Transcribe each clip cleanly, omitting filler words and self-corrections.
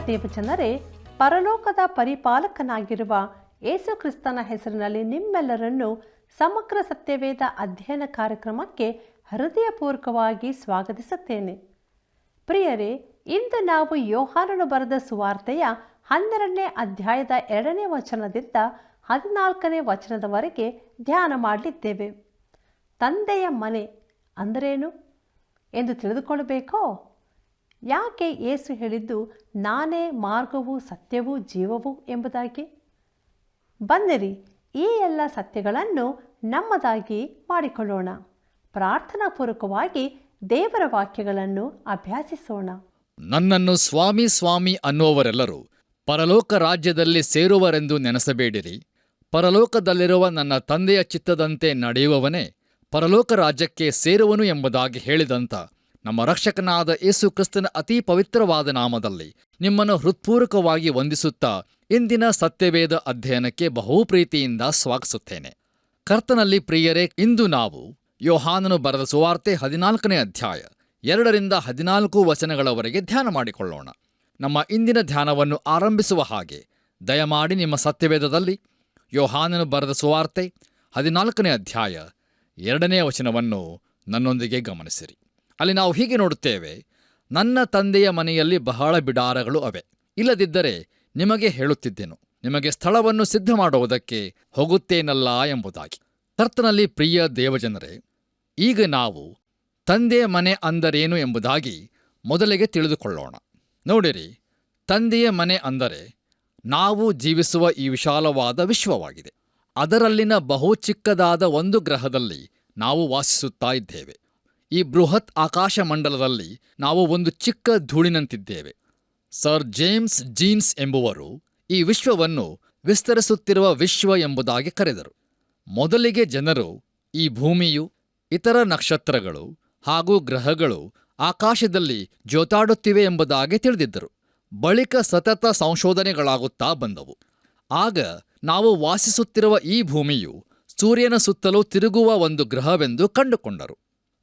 ದೇವಜನರೇ, ಪರಲೋಕದ ಪರಿಪಾಲಕನಾಗಿರುವ ಯೇಸು ಕ್ರಿಸ್ತನ ಹೆಸರಿನಲ್ಲಿ ನಿಮ್ಮೆಲ್ಲರನ್ನು ಸಮಗ್ರ ಸತ್ಯವೇದ ಅಧ್ಯಯನ ಕಾರ್ಯಕ್ರಮಕ್ಕೆ ಹೃದಯಪೂರ್ವಕವಾಗಿ ಸ್ವಾಗತಿಸುತ್ತೇನೆ. ಪ್ರಿಯರೇ, ಇಂದು ನಾವು ಯೋಹಾನನು ಬರೆದ ಸುವಾರ್ತೆಯ 12ನೇ ಅಧ್ಯಾಯದ 2ನೇ ವಚನದಿಂದ 14ನೇ ವಚನದವರೆಗೆ ಧ್ಯಾನ ಮಾಡಲಿದ್ದೇವೆ. ತಂದೆಯ ಮನೆ ಅಂದರೇನು ಎಂದು ತಿಳಿದುಕೊಳ್ಳಬೇಕೋ? ಯಾಕೆ ಯೇಸು ಹೇಳಿದ್ದು ನಾನೇ ಮಾರ್ಗವೂ ಸತ್ಯವೂ ಜೀವವೂ ಎಂಬುದಾಗಿ? ಬನ್ನಿರಿ, ಈ ಎಲ್ಲ ಸತ್ಯಗಳನ್ನು ನಮ್ಮದಾಗಿ ಮಾಡಿಕೊಳ್ಳೋಣ. ಪ್ರಾರ್ಥನಾಪೂರ್ವಕವಾಗಿ ದೇವರ ವಾಕ್ಯಗಳನ್ನು ಅಭ್ಯಾಸಿಸೋಣ. ನನ್ನನ್ನು ಸ್ವಾಮಿ ಸ್ವಾಮಿ ಅನ್ನುವವರೆಲ್ಲರೂ ಪರಲೋಕ ರಾಜ್ಯದಲ್ಲಿ ಸೇರುವರೆಂದು ನೆನೆಸಬೇಡಿರಿ. ಪರಲೋಕದಲ್ಲಿರುವ ನನ್ನ ತಂದೆಯ ಚಿತ್ತದಂತೆ ನಡೆಯುವವನೇ ಪರಲೋಕ ರಾಜ್ಯಕ್ಕೆ ಸೇರುವನು ಎಂಬುದಾಗಿ ಹೇಳಿದಂಥ ನಮ್ಮ ರಕ್ಷಕನಾದ ಯೇಸು ಕ್ರಿಸ್ತನ ಅತಿ ಪವಿತ್ರವಾದ ನಾಮದಲ್ಲಿ ನಿಮ್ಮನ್ನು ಹೃತ್ಪೂರ್ವಕವಾಗಿ ವಂದಿಸುತ್ತಾ ಇಂದಿನ ಸತ್ಯವೇದ ಅಧ್ಯಯನಕ್ಕೆ ಬಹು ಪ್ರೀತಿಯಿಂದ ಸ್ವಾಗತಿಸುತ್ತೇನೆ. ಕರ್ತನಲ್ಲಿ ಪ್ರಿಯರೇ, ಇಂದು ನಾವು ಯೋಹಾನನು ಬರೆದ ಸುವಾರ್ತೆ 14ನೇ ಅಧ್ಯಾಯ 2ರಿಂದ 14 ವಚನಗಳವರೆಗೆ ಧ್ಯಾನ ಮಾಡಿಕೊಳ್ಳೋಣ. ನಮ್ಮ ಇಂದಿನ ಧ್ಯಾನವನ್ನು ಆರಂಭಿಸುವ ಹಾಗೆ ದಯಮಾಡಿ ನಿಮ್ಮ ಸತ್ಯವೇದದಲ್ಲಿ ಯೋಹಾನನು ಬರೆದ ಸುವಾರ್ತೆ 14ನೇ ಅಧ್ಯಾಯ 2ನೇ ವಚನವನ್ನು ನನ್ನೊಂದಿಗೆ ಗಮನಿಸಿರಿ. ಅಲ್ಲಿ ನಾವು ಹೀಗೆ ನೋಡುತ್ತೇವೆ, ನನ್ನ ತಂದೆಯ ಮನೆಯಲ್ಲಿ ಬಹಳ ಬಿಡಾರಗಳು ಅವೆ, ಇಲ್ಲದಿದ್ದರೆ ನಿಮಗೆ ಹೇಳುತ್ತಿದ್ದೆನು, ನಿಮಗೆ ಸ್ಥಳವನ್ನು ಸಿದ್ಧ ಮಾಡುವುದಕ್ಕೆ ಹೋಗುತ್ತೇನಲ್ಲ ಎಂಬುದಾಗಿ. ಕರ್ತನಲ್ಲಿ ಪ್ರಿಯ ದೇವಜನರೇ, ಈಗ ನಾವು ತಂದೆಯ ಮನೆ ಅಂದರೇನು ಎಂಬುದಾಗಿ ಮೊದಲಿಗೆ ತಿಳಿದುಕೊಳ್ಳೋಣ. ನೋಡಿರಿ, ತಂದೆಯ ಮನೆ ಅಂದರೆ ನಾವು ಜೀವಿಸುವ ಈ ವಿಶಾಲವಾದ ವಿಶ್ವವಾಗಿದೆ. ಅದರಲ್ಲಿನ ಬಹು ಚಿಕ್ಕದಾದ ಒಂದು ಗ್ರಹದಲ್ಲಿ ನಾವು ವಾಸಿಸುತ್ತಾ ಇದ್ದೇವೆ. ಈ ಬೃಹತ್ ಆಕಾಶಮಂಡಲದಲ್ಲಿ ನಾವು ಒಂದು ಚಿಕ್ಕ ಧೂಳಿನಂತಿದ್ದೇವೆ. ಸರ್ ಜೇಮ್ಸ್ ಜೀನ್ಸ್ ಎಂಬುವರು ಈ ವಿಶ್ವವನ್ನು ವಿಸ್ತರಿಸುತ್ತಿರುವ ವಿಶ್ವ ಎಂಬುದಾಗಿ ಕರೆದರು. ಮೊದಲಿಗೆ ಜನರು ಈ ಭೂಮಿಯು, ಇತರ ನಕ್ಷತ್ರಗಳು ಹಾಗೂ ಗ್ರಹಗಳು ಆಕಾಶದಲ್ಲಿ ಜೋತಾಡುತ್ತಿವೆ ಎಂಬುದಾಗಿ ತಿಳಿದಿದ್ದರು. ಬಳಿಕ ಸತತ ಸಂಶೋಧನೆಗಳಾಗುತ್ತಾ ಬಂದವು. ಆಗ ನಾವು ವಾಸಿಸುತ್ತಿರುವ ಈ ಭೂಮಿಯು ಸೂರ್ಯನ ಸುತ್ತಲೂ ತಿರುಗುವ ಒಂದು ಗ್ರಹವೆಂದು ಕಂಡುಕೊಂಡರು.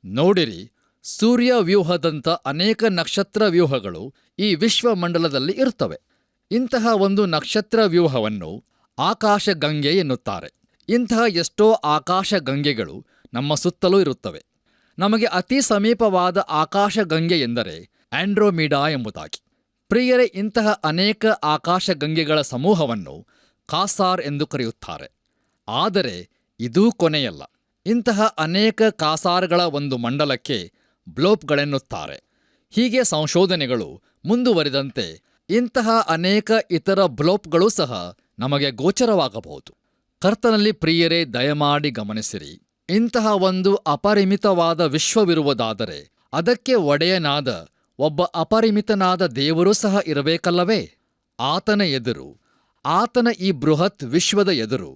ನೋಡಿರಿ, ಸೂರ್ಯ ವ್ಯೂಹದಂಥ ಅನೇಕ ನಕ್ಷತ್ರ ವ್ಯೂಹಗಳು ಈ ವಿಶ್ವಮಂಡಲದಲ್ಲಿ ಇರುತ್ತವೆ. ಇಂತಹ ಒಂದು ನಕ್ಷತ್ರ ವ್ಯೂಹವನ್ನು ಆಕಾಶಗಂಗೆ ಎನ್ನುತ್ತಾರೆ. ಇಂತಹ ಎಷ್ಟೋ ಆಕಾಶಗಂಗೆಗಳು ನಮ್ಮ ಸುತ್ತಲೂ ಇರುತ್ತವೆ. ನಮಗೆ ಅತಿ ಸಮೀಪವಾದ ಆಕಾಶಗಂಗೆ ಎಂದರೆ ಆಂಡ್ರೋಮೀಡಾ ಎಂಬುದಾಗಿ. ಪ್ರಿಯರೇ, ಇಂತಹ ಅನೇಕ ಆಕಾಶಗಂಗೆಗಳ ಸಮೂಹವನ್ನು ಕಾಸಾರ್ ಎಂದು ಕರೆಯುತ್ತಾರೆ. ಆದರೆ ಇದೂ ಕೊನೆಯಲ್ಲ. ಇಂತಹ ಅನೇಕ ಕಾಸಾರ್ಗಳ ಒಂದು ಮಂಡಲಕ್ಕೆ ಬ್ಲೋಪ್ಗಳೆನ್ನುತ್ತಾರೆ. ಹೀಗೆ ಸಂಶೋಧನೆಗಳು ಮುಂದುವರಿದಂತೆ ಇಂತಹ ಅನೇಕ ಇತರ ಬ್ಲೋಪ್ಗಳೂ ಸಹ ನಮಗೆ ಗೋಚರವಾಗಬಹುದು. ಕರ್ತನಲ್ಲಿ ಪ್ರಿಯರೇ, ದಯಮಾಡಿ ಗಮನಿಸಿರಿ, ಇಂತಹ ಒಂದು ಅಪರಿಮಿತವಾದ ವಿಶ್ವವಿರುವುದಾದರೆ ಅದಕ್ಕೆ ಒಡೆಯನಾದ ಒಬ್ಬ ಅಪರಿಮಿತನಾದ ದೇವರೂ ಸಹ ಇರಬೇಕಲ್ಲವೇ? ಆತನ ಎದುರು, ಆತನ ಈ ಬೃಹತ್ ವಿಶ್ವದ ಎದುರು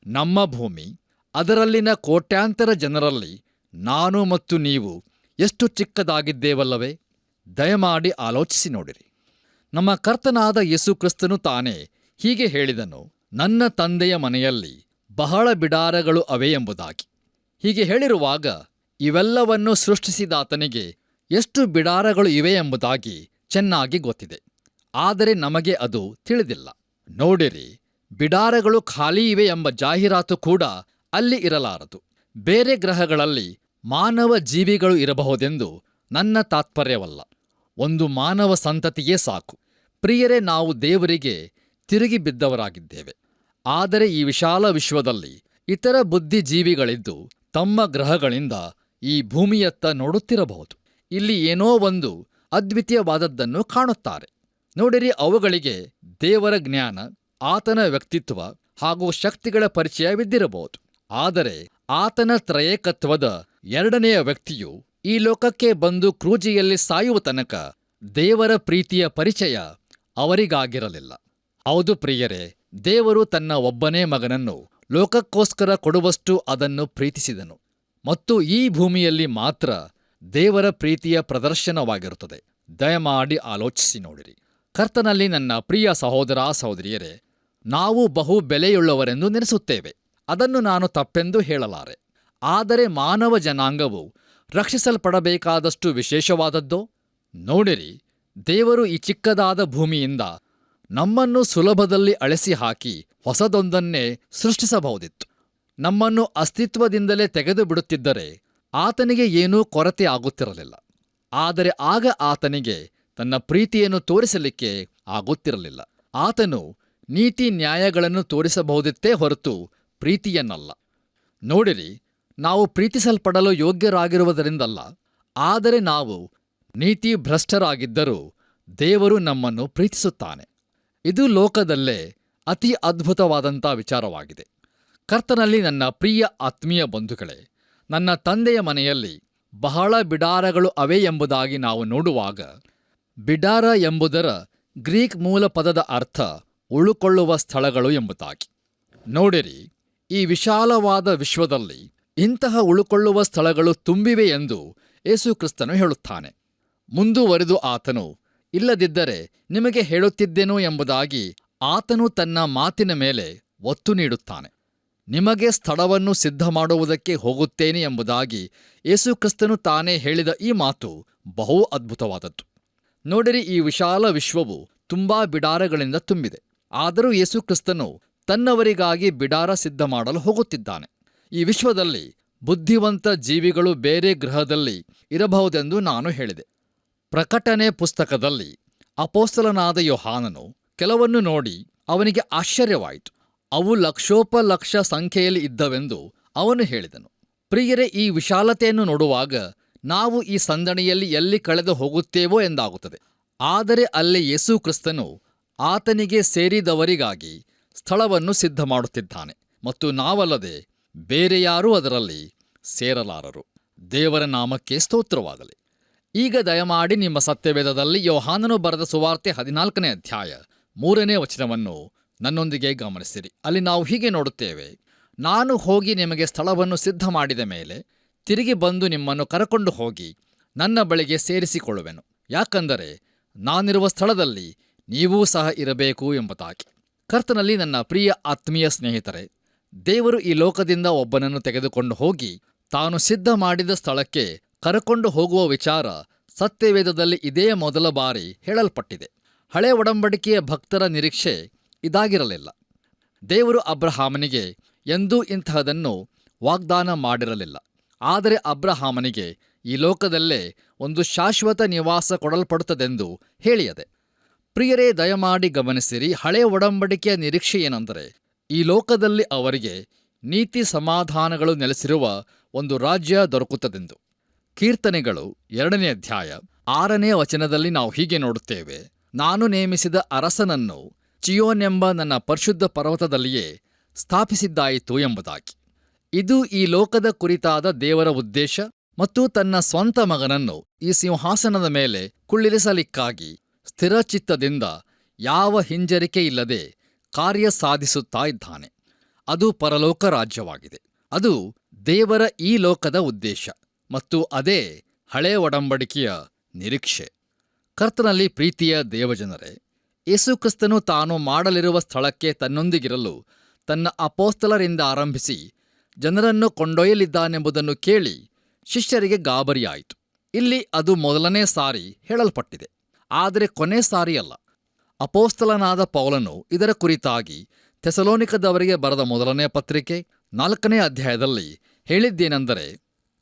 ನಮ್ಮ ಭೂಮಿ, ಅದರಲ್ಲಿನ ಕೋಟ್ಯಾಂತರ ಜನರಲ್ಲಿ ನಾನು ಮತ್ತು ನೀವು ಎಷ್ಟು ಚಿಕ್ಕದಾಗಿದ್ದೇವಲ್ಲವೇ? ದಯಮಾಡಿ ಆಲೋಚಿಸಿ ನೋಡಿರಿ. ನಮ್ಮ ಕರ್ತನಾದ ಯೇಸು ಕ್ರಿಸ್ತನು ತಾನೇ ಹೀಗೆ ಹೇಳಿದನು, ನನ್ನ ತಂದೆಯ ಮನೆಯಲ್ಲಿ ಬಹಳ ಬಿಡಾರಗಳು ಅವೆ ಎಂಬುದಾಗಿ. ಹೀಗೆ ಹೇಳಿರುವಾಗ ಇವೆಲ್ಲವನ್ನು ಸೃಷ್ಟಿಸಿದಾತನಿಗೆ ಎಷ್ಟು ಬಿಡಾರಗಳು ಇವೆ ಎಂಬುದಾಗಿ ಚೆನ್ನಾಗಿ ಗೊತ್ತಿದೆ. ಆದರೆ ನಮಗೆ ಅದು ತಿಳಿದಿಲ್ಲ. ನೋಡಿರಿ, ಬಿಡಾರಗಳು ಖಾಲಿ ಇವೆ ಎಂಬ ಜಾಹೀರಾತು ಕೂಡ ಅಲ್ಲಿ ಇರಲಾರದು. ಬೇರೆ ಗ್ರಹಗಳಲ್ಲಿ ಮಾನವ ಜೀವಿಗಳು ಇರಬಹುದೆಂದು ನನ್ನ ತಾತ್ಪರ್ಯವಲ್ಲ. ಒಂದು ಮಾನವ ಸಂತತಿಯೇ ಸಾಕು. ಪ್ರಿಯರೇ, ನಾವು ದೇವರಿಗೆ ತಿರುಗಿ ಬಿದ್ದವರಾಗಿದ್ದೇವೆ. ಆದರೆ ಈ ವಿಶಾಲ ವಿಶ್ವದಲ್ಲಿ ಇತರ ಬುದ್ಧಿಜೀವಿಗಳಿದ್ದು ತಮ್ಮ ಗ್ರಹಗಳಿಂದ ಈ ಭೂಮಿಯತ್ತ ನೋಡುತ್ತಿರಬಹುದು. ಇಲ್ಲಿ ಏನೋ ಒಂದು ಅದ್ವಿತೀಯವಾದದ್ದನ್ನು ಕಾಣುತ್ತಾರೆ. ನೋಡಿರಿ, ಅವುಗಳಿಗೆ ದೇವರ ಜ್ಞಾನ, ಆತನ ವ್ಯಕ್ತಿತ್ವ ಹಾಗೂ ಶಕ್ತಿಗಳ ಪರಿಚಯವಿದ್ದಿರಬಹುದು. ಆದರೆ ಆತನ ತ್ರಯೇಕತ್ವದ 2ನೆಯ ವ್ಯಕ್ತಿಯು ಈ ಲೋಕಕ್ಕೆ ಬಂದು ಕ್ರೂಜಿಯಲ್ಲಿ ಸಾಯುವ ತನಕ ದೇವರ ಪ್ರೀತಿಯ ಪರಿಚಯ ಅವರಿಗಾಗಿರಲಿಲ್ಲ. ಹೌದು ಪ್ರಿಯರೇ, ದೇವರು ತನ್ನ ಒಬ್ಬನೇ ಮಗನನ್ನು ಲೋಕಕ್ಕೋಸ್ಕರ ಕೊಡುವಷ್ಟು ಅದನ್ನು ಪ್ರೀತಿಸಿದನು. ಮತ್ತು ಈ ಭೂಮಿಯಲ್ಲಿ ಮಾತ್ರ ದೇವರ ಪ್ರೀತಿಯ ಪ್ರದರ್ಶನವಾಗಿರುತ್ತದೆ. ದಯಮಾಡಿ ಆಲೋಚಿಸಿ ನೋಡಿರಿ. ಕರ್ತನಲ್ಲಿ ನನ್ನ ಪ್ರಿಯ ಸಹೋದರ ಸಹೋದರಿಯರೇ, ನಾವು ಬಹು ಬೆಲೆಯುಳ್ಳವರೆಂದು ನೆನೆಸುತ್ತೇವೆ. ಅದನ್ನು ನಾನು ತಪ್ಪೆಂದು ಹೇಳಲಾರೆ. ಆದರೆ ಮಾನವ ಜನಾಂಗವು ರಕ್ಷಿಸಲ್ಪಡಬೇಕಾದಷ್ಟು ವಿಶೇಷವಾದದ್ದೋ? ನೋಡಿರಿ, ದೇವರು ಈ ಚಿಕ್ಕದಾದ ಭೂಮಿಯಿಂದ ನಮ್ಮನ್ನು ಸುಲಭದಲ್ಲಿ ಅಳಿಸಿ ಹಾಕಿ ಹೊಸದೊಂದನ್ನೇ ಸೃಷ್ಟಿಸಬಹುದಿತ್ತು. ನಮ್ಮನ್ನು ಅಸ್ತಿತ್ವದಿಂದಲೇ ತೆಗೆದು ಬಿಡುತ್ತಿದ್ದರೆ ಆತನಿಗೆ ಏನೂ ಕೊರತೆ ಆಗುತ್ತಿರಲಿಲ್ಲ. ಆದರೆ ಆಗ ಆತನಿಗೆ ತನ್ನ ಪ್ರೀತಿಯನ್ನು ತೋರಿಸಲಿಕ್ಕೆ ಆಗುತ್ತಿರಲಿಲ್ಲ. ಆತನು ನೀತಿ ನ್ಯಾಯಗಳನ್ನು ತೋರಿಸಬಹುದಿತ್ತೇ ಹೊರತು ಪ್ರೀತಿಯನ್ನಲ್ಲ. ನೋಡಿರಿ, ನಾವು ಪ್ರೀತಿಸಲ್ಪಡಲು ಯೋಗ್ಯರಾಗಿರುವುದರಿಂದಲ್ಲ, ಆದರೆ ನಾವು ನೀತಿ ಭ್ರಷ್ಟರಾಗಿದ್ದರೂ ದೇವರು ನಮ್ಮನ್ನು ಪ್ರೀತಿಸುತ್ತಾನೆ. ಇದು ಲೋಕದಲ್ಲೇ ಅತಿ ಅದ್ಭುತವಾದಂಥ ವಿಚಾರವಾಗಿದೆ. ಕರ್ತನಲ್ಲಿ ನನ್ನ ಪ್ರಿಯ ಆತ್ಮೀಯ ಬಂಧುಗಳೇ, ನನ್ನ ತಂದೆಯ ಮನೆಯಲ್ಲಿ ಬಹಳ ಬಿಡಾರಗಳು ಅವೆ ಎಂಬುದಾಗಿ ನಾವು ನೋಡುವಾಗ, ಬಿಡಾರ ಎಂಬುದರ ಗ್ರೀಕ್ ಮೂಲ ಪದದ ಅರ್ಥ ಉಳುಕೊಳ್ಳುವ ಸ್ಥಳಗಳು ಎಂಬುದಾಗಿ. ನೋಡಿರಿ, ಈ ವಿಶಾಲವಾದ ವಿಶ್ವದಲ್ಲಿ ಇಂತಹ ಉಳುಕೊಳ್ಳುವ ಸ್ಥಳಗಳು ತುಂಬಿವೆ ಎಂದು ಯೇಸು ಕ್ರಿಸ್ತನು ಹೇಳುತ್ತಾನೆ. ಮುಂದುವರೆದು ಆತನು, ಇಲ್ಲದಿದ್ದರೆ ನಿಮಗೆ ಹೇಳುತ್ತಿದ್ದೆನು ಎಂಬುದಾಗಿ ಆತನು ತನ್ನ ಮಾತಿನ ಮೇಲೆ ಒತ್ತು ನೀಡುತ್ತಾನೆ. ನಿಮಗೆ ಸ್ಥಳವನ್ನು ಸಿದ್ಧ ಮಾಡುವುದಕ್ಕೆ ಹೋಗುತ್ತೇನೆ ಎಂಬುದಾಗಿ ಯೇಸು ಕ್ರಿಸ್ತನು ತಾನೇ ಹೇಳಿದ ಈ ಮಾತು ಬಹು ಅದ್ಭುತವಾದದ್ದು. ನೋಡಿರಿ, ಈ ವಿಶಾಲ ವಿಶ್ವವು ತುಂಬಾ ಬಿಡಾರಗಳಿಂದ ತುಂಬಿದೆ. ಆದರೂ ಯೇಸು ಕ್ರಿಸ್ತನು ತನ್ನವರಿಗಾಗಿ ಬಿಡಾರ ಸಿದ್ಧ ಮಾಡಲು ಹೋಗುತ್ತಿದ್ದಾನೆ. ಈ ವಿಶ್ವದಲ್ಲಿ ಬುದ್ಧಿವಂತ ಜೀವಿಗಳು ಬೇರೆ ಗ್ರಹದಲ್ಲಿ ಇರಬಹುದೆಂದು ನಾನು ಹೇಳಿದೆ. ಪ್ರಕಟಣೆ ಪುಸ್ತಕದಲ್ಲಿ ಅಪೊಸ್ತಲನಾದ ಯೋಹಾನನು ಕೆಲವನ್ನು ನೋಡಿ ಅವನಿಗೆ ಆಶ್ಚರ್ಯವಾಯಿತು. ಅವು ಲಕ್ಷೋಪಲಕ್ಷ ಸಂಖ್ಯೆಯಲ್ಲಿ ಇದ್ದವೆಂದು ಅವನು ಹೇಳಿದನು. ಪ್ರಿಯರೇ, ಈ ವಿಶಾಲತೆಯನ್ನು ನೋಡುವಾಗ ನಾವು ಈ ಸಂದಣಿಯಲ್ಲಿ ಎಲ್ಲಿ ಕಳೆದು ಹೋಗುತ್ತೇವೋ ಎಂದಾಗುತ್ತದೆ. ಆದರೆ ಅಲ್ಲಿ ಯೇಸು ಕ್ರಿಸ್ತನು ಆತನಿಗೆ ಸೇರಿದವರಿಗಾಗಿ ಸ್ಥಳವನ್ನು ಸಿದ್ಧ ಮಾಡುತ್ತಿದ್ದಾನೆ ಮತ್ತು ನಾವಲ್ಲದೆ ಬೇರೆ ಯಾರೂ ಅದರಲ್ಲಿ ಸೇರಲಾರರು. ದೇವರ ನಾಮಕ್ಕೆ ಸ್ತೋತ್ರವಾಗಲಿ. ಈಗ ದಯಮಾಡಿ ನಿಮ್ಮ ಸತ್ಯವೇದದಲ್ಲಿ ಯೋಹಾನನು ಬರೆದ ಸುವಾರ್ತೆ 14ನೇ ಅಧ್ಯಾಯ 3ನೇ ವಚನವನ್ನು ನನ್ನೊಂದಿಗೆ ಗಮನಿಸಿರಿ. ಅಲ್ಲಿ ನಾವು ಹೀಗೆ ನೋಡುತ್ತೇವೆ, ನಾನು ಹೋಗಿ ನಿಮಗೆ ಸ್ಥಳವನ್ನು ಸಿದ್ಧ ಮಾಡಿದ ಮೇಲೆ ತಿರುಗಿ ಬಂದು ನಿಮ್ಮನ್ನು ಕರಕೊಂಡು ಹೋಗಿ ನನ್ನ ಬಳಿಗೆ ಸೇರಿಸಿಕೊಳ್ಳುವೆನು. ಯಾಕಂದರೆ ನಾನಿರುವ ಸ್ಥಳದಲ್ಲಿ ನೀವೂ ಸಹ ಇರಬೇಕು ಎಂಬುದಾಗಿ. ಕರ್ತನಲ್ಲಿ ನನ್ನ ಪ್ರಿಯ ಆತ್ಮೀಯ ಸ್ನೇಹಿತರೆ, ದೇವರು ಈ ಲೋಕದಿಂದ ಒಬ್ಬನನ್ನು ತೆಗೆದುಕೊಂಡು ಹೋಗಿ ತಾನು ಸಿದ್ಧ ಮಾಡಿದ ಸ್ಥಳಕ್ಕೆ ಕರಕೊಂಡು ಹೋಗುವ ವಿಚಾರ ಸತ್ಯವೇದದಲ್ಲಿ ಇದೇ ಮೊದಲ ಬಾರಿ ಹೇಳಲ್ಪಟ್ಟಿದೆ. ಹಳೆ ಒಡಂಬಡಿಕೆಯ ಭಕ್ತರ ನಿರೀಕ್ಷೆ ಇದಾಗಿರಲಿಲ್ಲ. ದೇವರು ಅಬ್ರಹಾಮನಿಗೆ ಎಂದೂ ಇಂತಹದನ್ನು ವಾಗ್ದಾನ ಮಾಡಿರಲಿಲ್ಲ. ಆದರೆ ಅಬ್ರಹಾಮನಿಗೆ ಈ ಲೋಕದಲ್ಲೇ ಒಂದು ಶಾಶ್ವತ ನಿವಾಸ ಕೊಡಲ್ಪಡುತ್ತದೆಂದು ಹೇಳಿಯದೆ. ಪ್ರಿಯರೇ, ದಯಮಾಡಿ ಗಮನಿಸಿರಿ, ಹಳೆ ಒಡಂಬಡಿಕೆಯ ನಿರೀಕ್ಷೆ ಏನೆಂದರೆ ಈ ಲೋಕದಲ್ಲಿ ಅವರಿಗೆ ನೀತಿ ಸಮಾಧಾನಗಳು ನೆಲೆಸಿರುವ ಒಂದು ರಾಜ್ಯ ದೊರಕುತ್ತದೆಂದು. ಕೀರ್ತನೆಗಳು 2ನೇ ಅಧ್ಯಾಯ 6ನೇ ವಚನದಲ್ಲಿ ನಾವು ಹೀಗೆ ನೋಡುತ್ತೇವೆ, ನಾನು ನೇಮಿಸಿದ ಅರಸನನ್ನು ಚಿಯೋನೆಂಬ ನನ್ನ ಪರಿಶುದ್ಧ ಪರ್ವತದಲ್ಲಿಯೇ ಸ್ಥಾಪಿಸಿದ್ದಾಯಿತು ಎಂಬುದಾಗಿ. ಇದು ಈ ಲೋಕದ ಕುರಿತಾದ ದೇವರ ಉದ್ದೇಶ ಮತ್ತು ತನ್ನ ಸ್ವಂತ ಮಗನನ್ನು ಈ ಸಿಂಹಾಸನದ ಮೇಲೆ ಕುಳ್ಳಿರಿಸಲಿಕ್ಕಾಗಿ ಸ್ಥಿರಚಿತ್ತದಿಂದ ಯಾವ ಹಿಂಜರಿಕೆ ಇಲ್ಲದೆ ಕಾರ್ಯ ಸಾಧಿಸುತ್ತಾ ಇದ್ದಾನೆ. ಅದು ಪರಲೋಕ ರಾಜ್ಯವಾಗಿದೆ. ಅದು ದೇವರ ಈ ಲೋಕದ ಉದ್ದೇಶ ಮತ್ತು ಅದೇ ಹಳೆ ಒಡಂಬಡಿಕೆಯ ನಿರೀಕ್ಷೆ. ಕರ್ತನಲ್ಲಿ ಪ್ರೀತಿಯ ದೇವಜನರೇ, ಯೇಸುಕ್ರಿಸ್ತನು ತಾನು ಮಾಡಲಿರುವ ಸ್ಥಳಕ್ಕೆ ತನ್ನೊಂದಿಗಿರಲು ತನ್ನ ಅಪೊಸ್ತಲರಿಂದ ಆರಂಭಿಸಿ ಜನರನ್ನು ಕೊಂಡೊಯ್ಯಲಿದ್ದಾನೆಂಬುದನ್ನು ಕೇಳಿ ಶಿಷ್ಯರಿಗೆ ಗಾಬರಿಯಾಯಿತು. ಇಲ್ಲಿ ಅದು ಮೊದಲನೇ ಸಾರಿ ಹೇಳಲ್ಪಟ್ಟಿದೆ, ಆದರೆ ಕೊನೆ ಸಾರಿ ಅಲ್ಲ. ಅಪೊಸ್ತಲನಾದ ಪೌಲನು ಇದರ ಕುರಿತಾಗಿ ಥೆಸಲೋನಿಕದವರಿಗೆ ಬರೆದ ಮೊದಲನೇ ಪತ್ರಿಕೆ 4ನೇ ಅಧ್ಯಾಯದಲ್ಲಿ ಹೇಳಿದ್ದೇನೆಂದರೆ,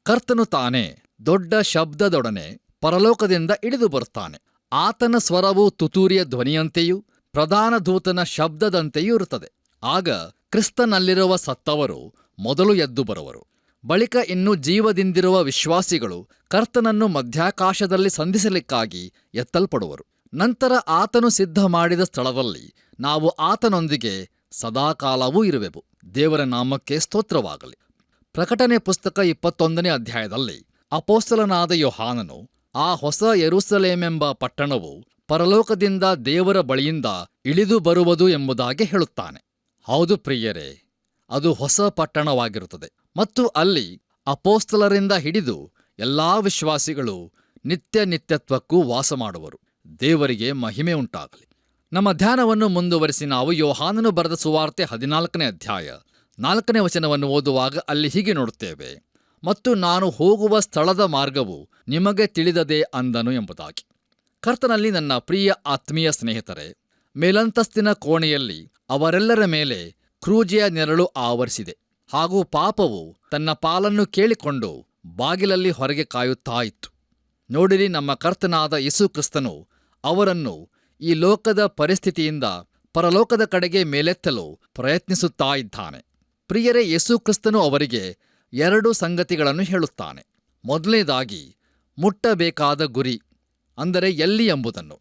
ಕರ್ತನು ತಾನೇ ದೊಡ್ಡ ಶಬ್ದದೊಡನೆ ಪರಲೋಕದಿಂದ ಇಳಿದು ಬರುತ್ತಾನೆ. ಆತನ ಸ್ವರವು ತುತೂರಿಯ ಧ್ವನಿಯಂತೆಯೂ ಪ್ರಧಾನ ದೂತನ ಶಬ್ದದಂತೆಯೂ ಇರುತ್ತದೆ. ಆಗ ಕ್ರಿಸ್ತನಲ್ಲಿರುವ ಸತ್ತವರು ಮೊದಲು ಎದ್ದು ಬರುವರು. ಬಳಿಕ ಇನ್ನು ಜೀವದಿಂದಿರುವ ವಿಶ್ವಾಸಿಗಳು ಕರ್ತನನ್ನು ಮಧ್ಯಾಕಾಶದಲ್ಲಿ ಸಂಧಿಸಲಿಕ್ಕಾಗಿ ಎತ್ತಲ್ಪಡುವರು. ನಂತರ ಆತನು ಸಿದ್ಧ ಮಾಡಿದ ಸ್ಥಳದಲ್ಲಿ ನಾವು ಆತನೊಂದಿಗೆ ಸದಾಕಾಲವೂ ಇರುವೆವು. ದೇವರ ನಾಮಕ್ಕೆ ಸ್ತೋತ್ರವಾಗಲಿ. ಪ್ರಕಟಣೆ ಪುಸ್ತಕ 21ನೇ ಅಧ್ಯಾಯದಲ್ಲಿ ಅಪೊಸ್ತಲನಾದ ಯೋಹಾನನು ಆ ಹೊಸ ಯೆರೂಸಲೇಮೆಂಬ ಪಟ್ಟಣವು ಪರಲೋಕದಿಂದ ದೇವರ ಬಳಿಯಿಂದ ಇಳಿದು ಬರುವುದು ಎಂಬುದಾಗಿ ಹೇಳುತ್ತಾನೆ. ಹೌದು ಪ್ರಿಯರೇ, ಅದು ಹೊಸ ಪಟ್ಟಣವಾಗಿರುತ್ತದೆ ಮತ್ತು ಅಲ್ಲಿ ಅಪೊಸ್ತಲರಿಂದ ಹಿಡಿದು ಎಲ್ಲಾ ವಿಶ್ವಾಸಿಗಳು ನಿತ್ಯತ್ವಕ್ಕೂ ವಾಸ ಮಾಡುವರು. ದೇವರಿಗೆ ಮಹಿಮೆ ಉಂಟಾಗಲಿ. ನಮ್ಮ ಧ್ಯಾನವನ್ನು ಮುಂದುವರಿಸಿ ನಾವು ಯೋಹಾನನು ಬರೆದ ಸುವಾರ್ತೆ 14ನೇ ಅಧ್ಯಾಯ 4ನೇ ವಚನವನ್ನು ಓದುವಾಗ ಅಲ್ಲಿ ಹೀಗೆ ನೋಡುತ್ತೇವೆ, ಮತ್ತು ನಾನು ಹೋಗುವ ಸ್ಥಳದ ಮಾರ್ಗವು ನಿಮಗೆ ತಿಳಿದದೆ ಅಂದನು ಎಂಬುದಾಗಿ. ಕರ್ತನಲ್ಲಿ ನನ್ನ ಪ್ರಿಯ ಆತ್ಮೀಯ ಸ್ನೇಹಿತರೆ, ಮೇಲಂತಸ್ತಿನ ಕೋಣೆಯಲ್ಲಿ ಅವರೆಲ್ಲರ ಮೇಲೆ ಕ್ರೂಜೆಯ ನೆರಳು ಆವರಿಸಿದೆ, ಹಾಗೂ ಪಾಪವು ತನ್ನ ಪಾಲನ್ನು ಕೇಳಿಕೊಂಡು ಬಾಗಿಲಲ್ಲಿ ಹೊರಗೆ ಕಾಯುತ್ತಾ ಇತ್ತು. ನೋಡಿರಿ, ನಮ್ಮ ಕರ್ತನಾದ ಯೇಸು ಕ್ರಿಸ್ತನು ಅವರನ್ನು ಈ ಲೋಕದ ಪರಿಸ್ಥಿತಿಯಿಂದ ಪರಲೋಕದ ಕಡೆಗೆ ಮೇಲೆತ್ತಲು ಪ್ರಯತ್ನಿಸುತ್ತಾ ಇದ್ದಾನೆ. ಪ್ರಿಯರೇ, ಯೇಸು ಕ್ರಿಸ್ತನು ಅವರಿಗೆ 2 ಸಂಗತಿಗಳನ್ನು ಹೇಳುತ್ತಾನೆ. ಮೊದಲನೇದಾಗಿ ಮುಟ್ಟಬೇಕಾದ ಗುರಿ, ಅಂದರೆ ಎಲ್ಲಿ ಎಂಬುದನ್ನು,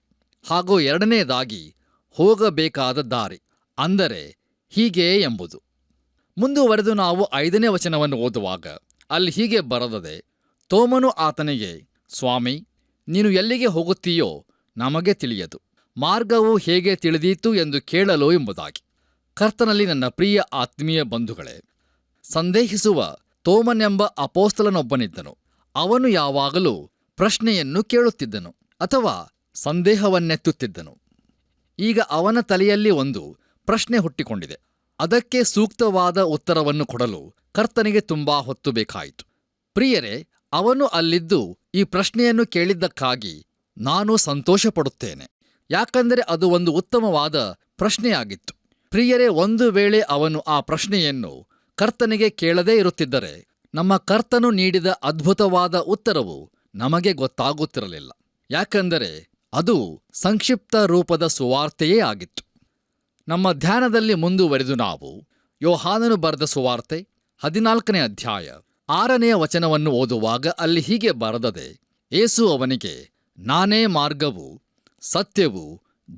ಹಾಗೂ 2ನೇದಾಗಿ ಹೋಗಬೇಕಾದ ದಾರಿ, ಅಂದರೆ ಹೀಗೆ ಎಂಬುದು. ಮುಂದುವರೆದು ನಾವು 5ನೇ ವಚನವನ್ನು ಓದುವಾಗ ಅಲ್ಲಿ ಹೀಗೆ ಬರೆದದೆ, ತೋಮನು ಆತನಿಗೆ, ಸ್ವಾಮಿ, ನೀನು ಎಲ್ಲಿಗೆ ಹೋಗುತ್ತೀಯೋ ನಮಗೆ ತಿಳಿಯದು, ಮಾರ್ಗವು ಹೇಗೆ ತಿಳಿದೀತು ಎಂದು ಕೇಳಲು ಎಂಬುದಾಗಿ. ಕರ್ತನಲ್ಲಿ ನನ್ನ ಪ್ರಿಯ ಆತ್ಮೀಯ ಬಂಧುಗಳೇ, ಸಂದೇಹಿಸುವ ತೋಮನೆಂಬ ಅಪೋಸ್ತಲನೊಬ್ಬನಿದ್ದನು. ಅವನು ಯಾವಾಗಲೂ ಪ್ರಶ್ನೆಯನ್ನು ಕೇಳುತ್ತಿದ್ದನು ಅಥವಾ ಸಂದೇಹವನ್ನೆತ್ತುತ್ತಿದ್ದನು. ಈಗ ಅವನ ತಲೆಯಲ್ಲಿ ಒಂದು ಪ್ರಶ್ನೆ ಹುಟ್ಟಿಕೊಂಡಿದೆ. ಅದಕ್ಕೆ ಸೂಕ್ತವಾದ ಉತ್ತರವನ್ನು ಕೊಡಲು ಕರ್ತನಿಗೆ ತುಂಬಾ ಹೊತ್ತು ಬೇಕಾಯಿತು. ಪ್ರಿಯರೇ, ಅವನು ಅಲ್ಲಿದ್ದು ಈ ಪ್ರಶ್ನೆಯನ್ನು ಕೇಳಿದ್ದಕ್ಕಾಗಿ ನಾನು ಸಂತೋಷಪಡುತ್ತೇನೆ, ಯಾಕಂದರೆ ಅದು ಒಂದು ಉತ್ತಮವಾದ ಪ್ರಶ್ನೆಯಾಗಿತ್ತು. ಪ್ರಿಯರೇ, ಒಂದು ವೇಳೆ ಅವನು ಆ ಪ್ರಶ್ನೆಯನ್ನು ಕರ್ತನಿಗೆ ಕೇಳದೇ ಇರುತ್ತಿದ್ದರೆ ನಮ್ಮ ಕರ್ತನು ನೀಡಿದ ಅದ್ಭುತವಾದ ಉತ್ತರವು ನಮಗೆ ಗೊತ್ತಾಗುತ್ತಿರಲಿಲ್ಲ, ಯಾಕಂದರೆ ಅದು ಸಂಕ್ಷಿಪ್ತ ರೂಪದ ಸುವಾರ್ತೆಯೇ ಆಗಿತ್ತು. ನಮ್ಮ ಧ್ಯಾನದಲ್ಲಿ ಮುಂದುವರೆದು ನಾವು ಯೋಹಾನನು ಬರೆದ ಸುವಾರ್ತೆ 14ನೇ ಅಧ್ಯಾಯ 6ನೆಯ ವಚನವನ್ನು ಓದುವಾಗ ಅಲ್ಲಿ ಹೀಗೆ ಬರೆದದೆ, ಯೇಸು ಅವನಿಗೆ, ನಾನೇ ಮಾರ್ಗವೂ ಸತ್ಯವೂ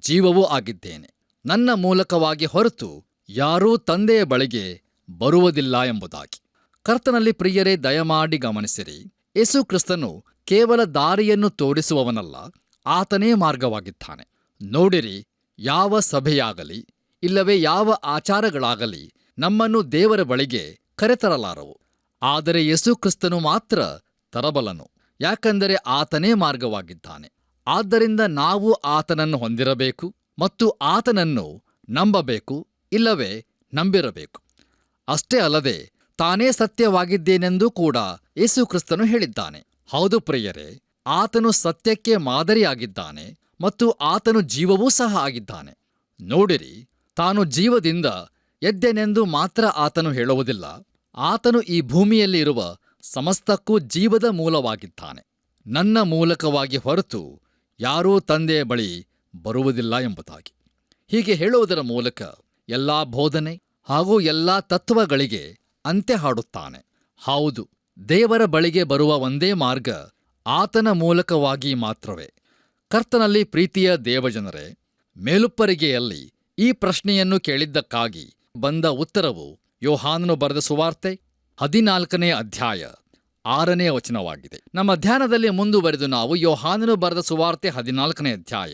ಜೀವವೂ ಆಗಿದ್ದೇನೆ, ನನ್ನ ಮೂಲಕವಾಗಿ ಹೊರತು ಯಾರೂ ತಂದೆಯ ಬಳಿಗೆ ಬರುವುದಿಲ್ಲ ಎಂಬುದಾಗಿ. ಕರ್ತನಲ್ಲಿ ಪ್ರಿಯರೇ, ದಯಮಾಡಿ ಗಮನಿಸಿರಿ, ಯೇಸು ಕ್ರಿಸ್ತನು ಕೇವಲ ದಾರಿಯನ್ನು ತೋರಿಸುವವನಲ್ಲ, ಆತನೇ ಮಾರ್ಗವಾಗಿದ್ದಾನೆ. ನೋಡಿರಿ, ಯಾವ ಸಭೆಯಾಗಲಿ ಇಲ್ಲವೇ ಯಾವ ಆಚಾರಗಳಾಗಲಿ ನಮ್ಮನ್ನು ದೇವರ ಬಳಿಗೆ ಕರೆತರಲಾರವು, ಆದರೆ ಯೇಸು ಕ್ರಿಸ್ತನು ಮಾತ್ರ ತರಬಲ್ಲನು, ಯಾಕಂದರೆ ಆತನೇ ಮಾರ್ಗವಾಗಿದ್ದಾನೆ. ಆದ್ದರಿಂದ ನಾವು ಆತನನ್ನು ಹೊಂದಿರಬೇಕು ಮತ್ತು ಆತನನ್ನು ನಂಬಬೇಕು, ಇಲ್ಲವೇ ನಂಬಿರಬೇಕು. ಅಷ್ಟೇ ಅಲ್ಲದೆ ತಾನೇ ಸತ್ಯವಾಗಿದ್ದೇನೆಂದೂ ಕೂಡ ಯೇಸು ಕ್ರಿಸ್ತನು ಹೇಳಿದ್ದಾನೆ. ಹೌದು ಪ್ರಿಯರೇ, ಆತನು ಸತ್ಯಕ್ಕೆ ಮಾದರಿಯಾಗಿದ್ದಾನೆ ಮತ್ತು ಆತನು ಜೀವವೂ ಸಹ ಆಗಿದ್ದಾನೆ. ನೋಡಿರಿ, ತಾನು ಜೀವದಿಂದ ಎದ್ದೆನೆಂದು ಮಾತ್ರ ಆತನು ಹೇಳುವುದಿಲ್ಲ, ಆತನು ಈ ಭೂಮಿಯಲ್ಲಿ ಇರುವ ಸಮಸ್ತಕ್ಕೂ ಜೀವದ ಮೂಲವಾಗಿದ್ದಾನೆ. ನನ್ನ ಮೂಲಕವಾಗಿ ಹೊರತು ಯಾರೂ ತಂದೆಯ ಬಳಿ ಬರುವುದಿಲ್ಲ ಎಂಬುದಾಗಿ. ಹೀಗೆ ಹೇಳುವುದರ ಮೂಲಕ ಎಲ್ಲಾ ಬೋಧನೆ ಹಾಗೂ ಎಲ್ಲಾ ತತ್ವಗಳಿಗೆ ಅಂತ್ಯ ಹಾಡುತ್ತಾನೆ. ಹೌದು, ದೇವರ ಬಳಿಗೆ ಬರುವ ಒಂದೇ ಮಾರ್ಗ ಆತನ ಮೂಲಕವಾಗಿ ಮಾತ್ರವೇ. ಕರ್ತನಲ್ಲಿ ಪ್ರೀತಿಯ ದೇವಜನರೇ, ಮೇಲುಪ್ಪರಿಗೆಯಲ್ಲಿ ಈ ಪ್ರಶ್ನೆಯನ್ನು ಕೇಳಿದ್ದಕ್ಕಾಗಿ ಬಂದ ಉತ್ತರವು ಯೋಹಾನನು ಬರೆದ ಸುವಾರ್ತೆ 14ನೇ ಅಧ್ಯಾಯ 6ನೇ ವಚನವಾಗಿದೆ. ನಮ್ಮ ಧ್ಯಾನದಲ್ಲಿ ಮುಂದುವರೆದು ನಾವು ಯೋಹಾನನು ಬರೆದ ಸುವಾರ್ತೆ 14ನೇ ಅಧ್ಯಾಯ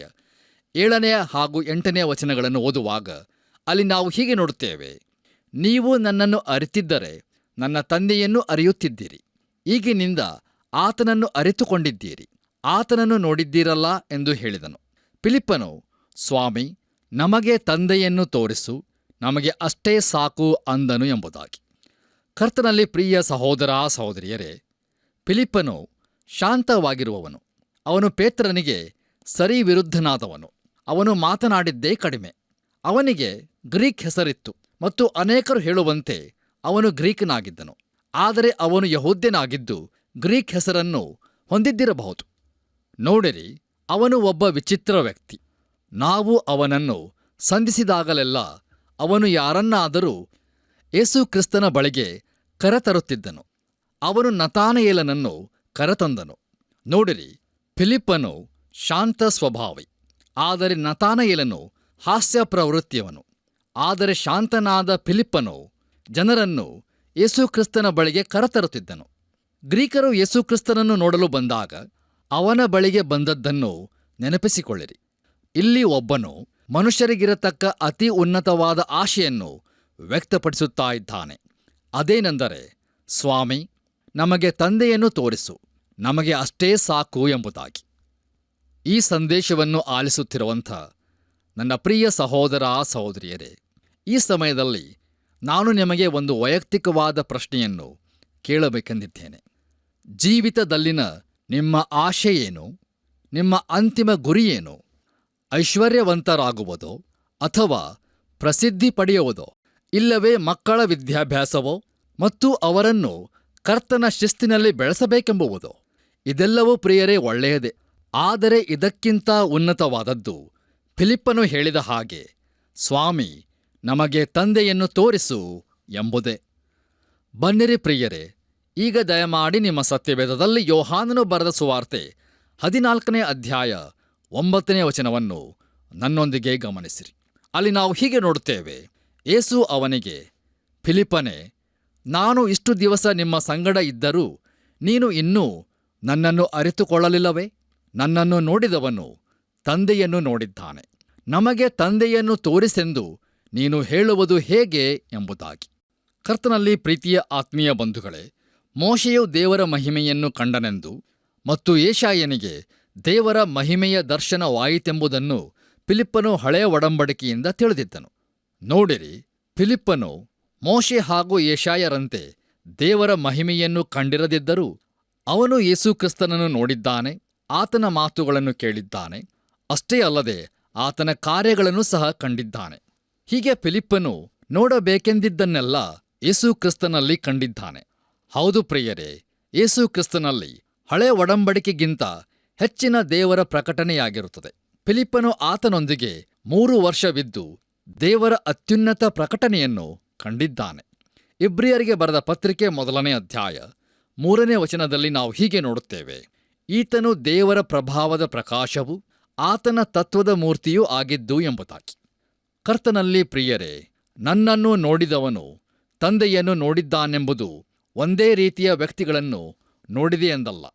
7ನೇ ಹಾಗೂ 8ನೇ ವಚನಗಳನ್ನು ಓದುವಾಗ ಅಲ್ಲಿ ನಾವು ಹೀಗೆ ನೋಡುತ್ತೇವೆ, ನೀವು ನನ್ನನ್ನು ಅರಿತಿದ್ದರೆ ನನ್ನ ತಂದೆಯನ್ನು ಅರಿಯುತ್ತಿದ್ದೀರಿ, ಈಗಿನಿಂದ ಆತನನ್ನು ಅರಿತುಕೊಂಡಿದ್ದೀರಿ, ಆತನನ್ನು ನೋಡಿದ್ದೀರಲ್ಲ ಎಂದು ಹೇಳಿದನು. ಫಿಲಿಪ್ಪನು, ಸ್ವಾಮಿ, ನಮಗೆ ತಂದೆಯನ್ನು ತೋರಿಸು, ನಮಗೆ ಅಷ್ಟೇ ಸಾಕು ಅಂದನು ಎಂಬುದಾಗಿ. ಕರ್ತನಲ್ಲಿ ಪ್ರಿಯ ಸಹೋದರ ಸಹೋದರಿಯರೇ, ಫಿಲಿಪ್ಪನು ಶಾಂತವಾಗಿರುವವನು. ಅವನು ಪೇತ್ರನಿಗೆ ಸರಿ ವಿರುದ್ಧನಾದವನು. ಅವನು ಮಾತನಾಡಿದ್ದೇ ಕಡಿಮೆ. ಅವನಿಗೆ ಗ್ರೀಕ್ ಹೆಸರಿತ್ತು ಮತ್ತು ಅನೇಕರು ಹೇಳುವಂತೆ ಅವನು ಗ್ರೀಕನಾಗಿದ್ದನು. ಆದರೆ ಅವನು ಯಹೂದ್ಯನಾಗಿದ್ದು ಗ್ರೀಕ್ ಹೆಸರನ್ನು ಹೊಂದಿದ್ದಿರಬಹುದು. ನೋಡಿರಿ, ಅವನು ಒಬ್ಬ ವಿಚಿತ್ರ ವ್ಯಕ್ತಿ. ನಾವು ಅವನನ್ನು ಸಂಧಿಸಿದಾಗಲೆಲ್ಲ ಅವನು ಯಾರನ್ನಾದರೂ ಯೇಸು ಕ್ರಿಸ್ತನ ಬಳಿಗೆ ಕರೆತರುತ್ತಿದ್ದನು. ಅವನು ನತಾನಯೇಲನನ್ನು ಕರೆತಂದನು. ನೋಡಿರಿ, ಫಿಲಿಪ್ಪನು ಶಾಂತ ಸ್ವಭಾವಿ, ಆದರೆ ನತಾನಯೇಲನು ಹಾಸ್ಯ ಪ್ರವೃತ್ತಿಯವನು. ಆದರೆ ಶಾಂತನಾದ ಫಿಲಿಪ್ಪನು ಜನರನ್ನು ಯೇಸು ಕ್ರಿಸ್ತನ ಬಳಿಗೆ ಕರೆತರುತ್ತಿದ್ದನು. ಗ್ರೀಕರು ಯೇಸು ಕ್ರಿಸ್ತನನ್ನು ನೋಡಲು ಬಂದಾಗ ಅವನ ಬಳಿಗೆ ಬಂದದ್ದನ್ನು ನೆನಪಿಸಿಕೊಳ್ಳಿರಿ. ಇಲ್ಲಿ ಒಬ್ಬನು ಮನುಷ್ಯರಿಗಿರತಕ್ಕ ಅತಿ ಉನ್ನತವಾದ ಆಶೆಯನ್ನು ವ್ಯಕ್ತಪಡಿಸುತ್ತಾ ಇದ್ದಾನೆ. ಅದೇನೆಂದರೆ, ಸ್ವಾಮಿ, ನಮಗೆ ತಂದೆಯನ್ನು ತೋರಿಸು, ನಮಗೆ ಅಷ್ಟೇ ಸಾಕು ಎಂಬುದಾಗಿ. ಈ ಸಂದೇಶವನ್ನು ಆಲಿಸುತ್ತಿರುವಂಥ ನನ್ನ ಪ್ರಿಯ ಸಹೋದರ ಸಹೋದರಿಯರೇ, ಈ ಸಮಯದಲ್ಲಿ ನಾನು ನಿಮಗೆ ಒಂದು ವೈಯಕ್ತಿಕವಾದ ಪ್ರಶ್ನೆಯನ್ನು ಕೇಳಬೇಕೆಂದಿದ್ದೇನೆ. ಜೀವಿತದಲ್ಲಿನ ನಿಮ್ಮ ಆಶೆ ಏನು? ನಿಮ್ಮ ಅಂತಿಮ ಗುರಿಯೇನು? ಐಶ್ವರ್ಯವಂತರಾಗುವುದೋ ಅಥವಾ ಪ್ರಸಿದ್ಧಿ ಪಡೆಯುವುದೋ, ಇಲ್ಲವೇ ಮಕ್ಕಳ ವಿದ್ಯಾಭ್ಯಾಸವೋ ಮತ್ತು ಅವರನ್ನು ಕರ್ತನ ಶಿಸ್ತಿನಲ್ಲಿ ಬೆಳೆಸಬೇಕೆಂಬುವುದೋ? ಇದೆಲ್ಲವೂ ಪ್ರಿಯರೇ ಒಳ್ಳೆಯದೇ. ಆದರೆ ಇದಕ್ಕಿಂತ ಉನ್ನತವಾದದ್ದು ಫಿಲಿಪ್ಪನು ಹೇಳಿದ ಹಾಗೆ, ಸ್ವಾಮಿ, ನಮಗೆ ತಂದೆಯನ್ನು ತೋರಿಸು ಎಂಬುದೇ. ಬನ್ನಿರಿ ಪ್ರಿಯರೇ, ಈಗ ದಯಮಾಡಿ ನಿಮ್ಮ ಸತ್ಯವೇದದಲ್ಲಿ ಯೋಹಾನನು ಬರೆದ ಸುವಾರ್ತೆ 14ನೇ ಅಧ್ಯಾಯ 9ನೇ ವಚನವನ್ನು ನನ್ನೊಂದಿಗೆ ಗಮನಿಸಿರಿ. ಅಲ್ಲಿ ನಾವು ಹೀಗೆ ನೋಡುತ್ತೇವೆ, ಯೇಸು ಅವನಿಗೆ, ಫಿಲಿಪ್ಪನೇ, ನಾನು ಇಷ್ಟು ದಿವಸ ನಿಮ್ಮ ಸಂಗಡ ಇದ್ದರೂ ನೀನು ಇನ್ನೂ ನನ್ನನ್ನು ಅರಿತುಕೊಳ್ಳಲಿಲ್ಲವೇ? ನನ್ನನ್ನು ನೋಡಿದವನು ತಂದೆಯನ್ನು ನೋಡಿದ್ದಾನೆ. ನಮಗೆ ತಂದೆಯನ್ನು ತೋರಿಸೆಂದು ನೀನು ಹೇಳುವುದು ಹೇಗೆ ಎಂಬುದಾಗಿ. ಕರ್ತನಲ್ಲಿ ಪ್ರೀತಿಯ ಆತ್ಮೀಯ ಬಂಧುಗಳೇ, ಮೋಶೆಯು ದೇವರ ಮಹಿಮೆಯನ್ನು ಕಂಡನೆಂದು ಮತ್ತು ಯೆಶಾಯನಿಗೆ ದೇವರ ಮಹಿಮೆಯ ದರ್ಶನವಾಯಿತೆಂಬುದನ್ನು ಫಿಲಿಪ್ಪನು ಹಳೆಯ ಒಡಂಬಡಿಕೆಯಿಂದ ತಿಳಿದಿದ್ದನು. ನೋಡಿರಿ, ಫಿಲಿಪ್ಪನು ಮೋಶೆ ಹಾಗೂ ಯೆಶಾಯರಂತೆ ದೇವರ ಮಹಿಮೆಯನ್ನು ಕಂಡಿರದಿದ್ದರೂ ಅವನು ಯೇಸು ಕ್ರಿಸ್ತನನ್ನು ನೋಡಿದ್ದಾನೆ, ಆತನ ಮಾತುಗಳನ್ನು ಕೇಳಿದ್ದಾನೆ. ಅಷ್ಟೇ ಅಲ್ಲದೆ ಆತನ ಕಾರ್ಯಗಳನ್ನು ಸಹ ಕಂಡಿದ್ದಾನೆ. ಹೀಗೆ ಫಿಲಿಪ್ಪನು ನೋಡಬೇಕೆಂದಿದ್ದನ್ನೆಲ್ಲ ಯೇಸು ಕ್ರಿಸ್ತನಲ್ಲಿ ಕಂಡಿದ್ದಾನೆ. ಹೌದು ಪ್ರಿಯರೇ, ಯೇಸು ಕ್ರಿಸ್ತನಲ್ಲಿ ಹಳೆಯ ಒಡಂಬಡಿಕೆಗಿಂತ ಹೆಚ್ಚಿನ ದೇವರ ಪ್ರಕಟಣೆಯಾಗಿರುತ್ತದೆ. ಫಿಲಿಪ್ಪನು ಆತನೊಂದಿಗೆ 3 ವರ್ಷವಿದ್ದು ದೇವರ ಅತ್ಯುನ್ನತ ಪ್ರಕಟಣೆಯನ್ನು ಕಂಡಿದ್ದಾನೆ. ಇಬ್ರಿಯರಿಗೆ ಬರೆದ ಪತ್ರಿಕೆ 1ನೇ ಅಧ್ಯಾಯ 3ನೇ ವಚನದಲ್ಲಿ ನಾವು ಹೀಗೆ ನೋಡುತ್ತೇವೆ, ಈತನು ದೇವರ ಪ್ರಭಾವದ ಪ್ರಕಾಶವೂ ಆತನ ತತ್ವದ ಮೂರ್ತಿಯೂ ಆಗಿದ್ದು ಎಂಬುದಾಗಿ. ಕರ್ತನಲ್ಲಿ ಪ್ರಿಯರೇ, ನನ್ನನ್ನು ನೋಡಿದವನು ತಂದೆಯನ್ನು ನೋಡಿದ್ದಾನೆಂಬುದು ಒಂದೇ ರೀತಿಯ ವ್ಯಕ್ತಿಗಳನ್ನು ನೋಡಿದೆ ಎಂದಲ್ಲ.